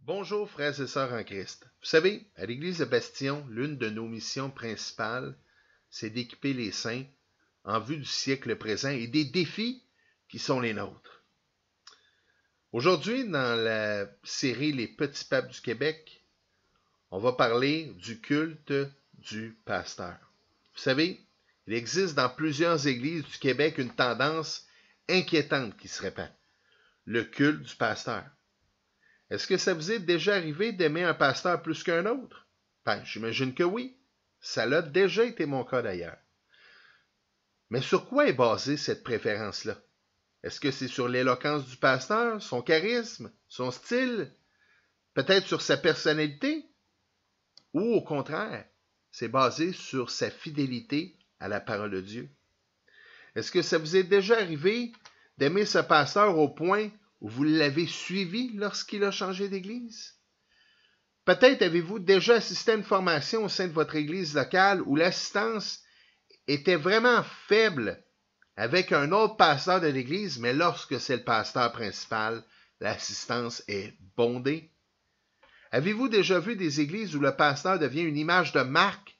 Bonjour frères et sœurs en Christ. Vous savez, à l'Église de Bastion, l'une de nos missions principales, c'est d'équiper les saints en vue du siècle présent et des défis qui sont les nôtres. Aujourd'hui, dans la série Les Petits Papes du Québec, on va parler du culte du pasteur. Vous savez, il existe dans plusieurs églises du Québec une tendance inquiétante qui se répand, le culte du pasteur. Est-ce que ça vous est déjà arrivé d'aimer un pasteur plus qu'un autre? Ben, j'imagine que oui. Ça l'a déjà été mon cas d'ailleurs. Mais sur quoi est basée cette préférence-là? Est-ce que c'est sur l'éloquence du pasteur, son charisme, son style, peut-être sur sa personnalité? Ou au contraire, c'est basé sur sa fidélité à la parole de Dieu? Est-ce que ça vous est déjà arrivé d'aimer ce pasteur au point où vous l'avez suivi lorsqu'il a changé d'église? Peut-être avez-vous déjà assisté à une formation au sein de votre église locale où l'assistance était vraiment faible avec un autre pasteur de l'église, mais lorsque c'est le pasteur principal, l'assistance est bondée. Avez-vous déjà vu des églises où le pasteur devient une image de marque,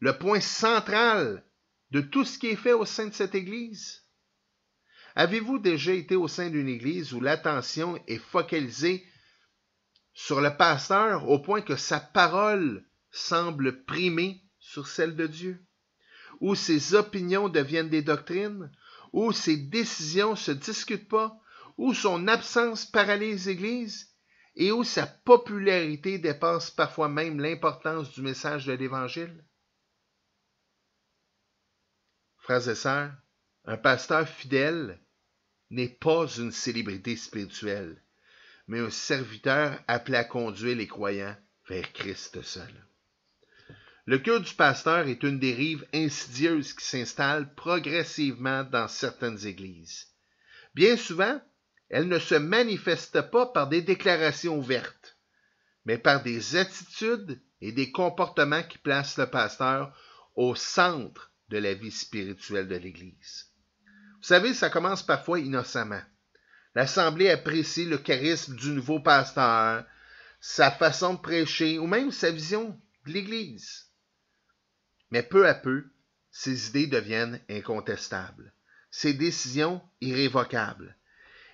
le point central de tout ce qui est fait au sein de cette église? Avez-vous déjà été au sein d'une église où l'attention est focalisée sur le pasteur au point que sa parole semble primer sur celle de Dieu? Où ses opinions deviennent des doctrines? Où ses décisions ne se discutent pas? Où son absence paralyse l'Église? Et où sa popularité dépasse parfois même l'importance du message de l'Évangile? Frères et sœurs, un pasteur fidèle n'est pas une célébrité spirituelle, mais un serviteur appelé à conduire les croyants vers Christ seul. Le culte du pasteur est une dérive insidieuse qui s'installe progressivement dans certaines églises. Bien souvent, elle ne se manifeste pas par des déclarations ouvertes, mais par des attitudes et des comportements qui placent le pasteur au centre de la vie spirituelle de l'Église. Vous savez, ça commence parfois innocemment. L'Assemblée apprécie le charisme du nouveau pasteur, sa façon de prêcher ou même sa vision de l'Église. Mais peu à peu, ses idées deviennent incontestables, ses décisions irrévocables,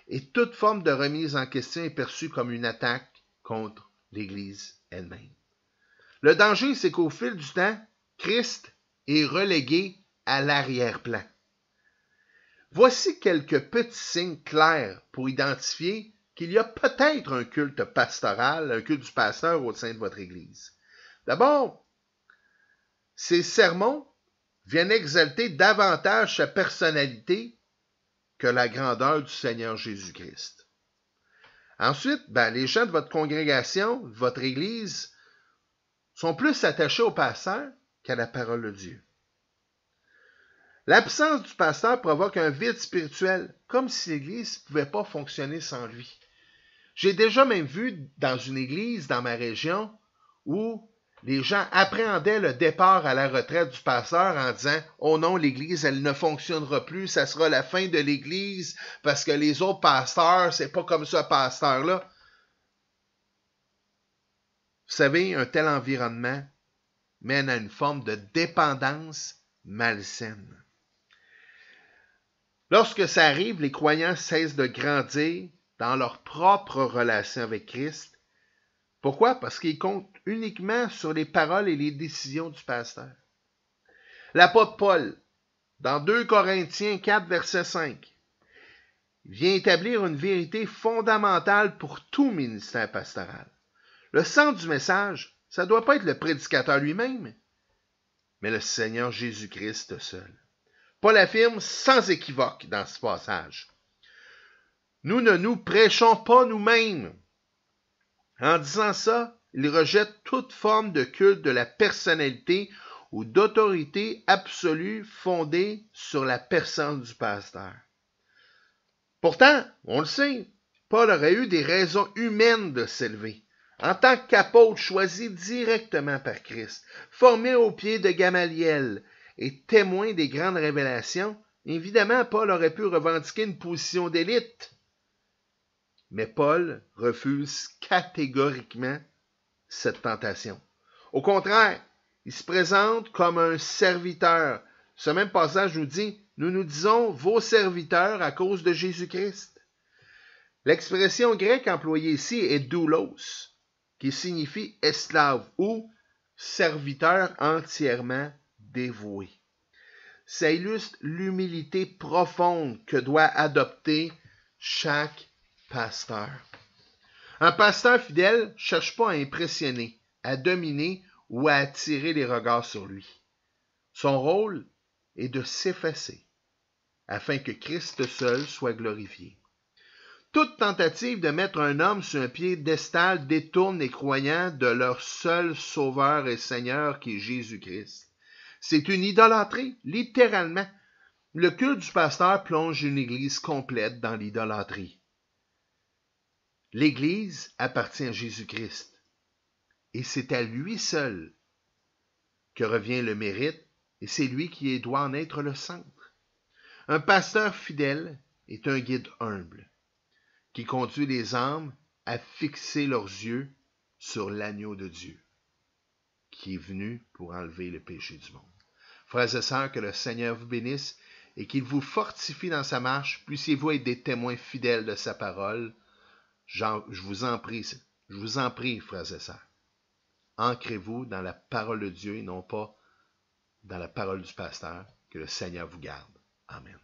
et toute forme de remise en question est perçue comme une attaque contre l'Église elle-même. Le danger, c'est qu'au fil du temps, Christ est relégué à l'arrière-plan. Voici quelques petits signes clairs pour identifier qu'il y a peut-être un culte pastoral, un culte du pasteur au sein de votre Église. D'abord, ces sermons viennent exalter davantage sa personnalité que la grandeur du Seigneur Jésus-Christ. Ensuite, les gens de votre congrégation, de votre Église, sont plus attachés au pasteur qu'à la parole de Dieu. L'absence du pasteur provoque un vide spirituel, comme si l'Église ne pouvait pas fonctionner sans lui. J'ai déjà même vu dans une église dans ma région où les gens appréhendaient le départ à la retraite du pasteur en disant « Oh non, l'Église, elle ne fonctionnera plus, ça sera la fin de l'Église parce que les autres pasteurs, c'est pas comme ce pasteur-là. » Vous savez, un tel environnement mène à une forme de dépendance malsaine. Lorsque ça arrive, les croyants cessent de grandir dans leur propre relation avec Christ. Pourquoi? Parce qu'ils comptent uniquement sur les paroles et les décisions du pasteur. L'apôtre Paul, dans 2 Corinthiens 4, verset 5, vient établir une vérité fondamentale pour tout ministère pastoral. Le centre du message, ça ne doit pas être le prédicateur lui-même, mais le Seigneur Jésus-Christ seul. Paul affirme sans équivoque dans ce passage: « Nous ne nous prêchons pas nous-mêmes. » En disant ça, il rejette toute forme de culte de la personnalité ou d'autorité absolue fondée sur la personne du pasteur. Pourtant, on le sait, Paul aurait eu des raisons humaines de s'élever. En tant qu'apôtre choisi directement par Christ, formé aux pieds de Gamaliel et témoin des grandes révélations, évidemment, Paul aurait pu revendiquer une position d'élite. Mais Paul refuse catégoriquement cette tentation. Au contraire, il se présente comme un serviteur. Ce même passage nous dit, nous nous disons vos serviteurs à cause de Jésus-Christ. L'expression grecque employée ici est doulos, qui signifie esclave ou serviteur entièrement dévoué. Ça illustre l'humilité profonde que doit adopter chaque pasteur. Un pasteur fidèle ne cherche pas à impressionner, à dominer ou à attirer les regards sur lui. Son rôle est de s'effacer afin que Christ seul soit glorifié. Toute tentative de mettre un homme sur un piédestal détourne les croyants de leur seul Sauveur et Seigneur qui est Jésus-Christ. C'est une idolâtrie, littéralement. Le culte du pasteur plonge une Église complète dans l'idolâtrie. L'Église appartient à Jésus-Christ et c'est à lui seul que revient le mérite et c'est lui qui doit en être le centre. Un pasteur fidèle est un guide humble qui conduit les âmes à fixer leurs yeux sur l'agneau de Dieu, qui est venu pour enlever le péché du monde. Frères et sœurs, que le Seigneur vous bénisse et qu'il vous fortifie dans sa marche. Puissiez-vous être des témoins fidèles de sa parole. Je vous en prie, frères et sœurs. Ancrez-vous dans la parole de Dieu et non pas dans la parole du pasteur. Que le Seigneur vous garde. Amen.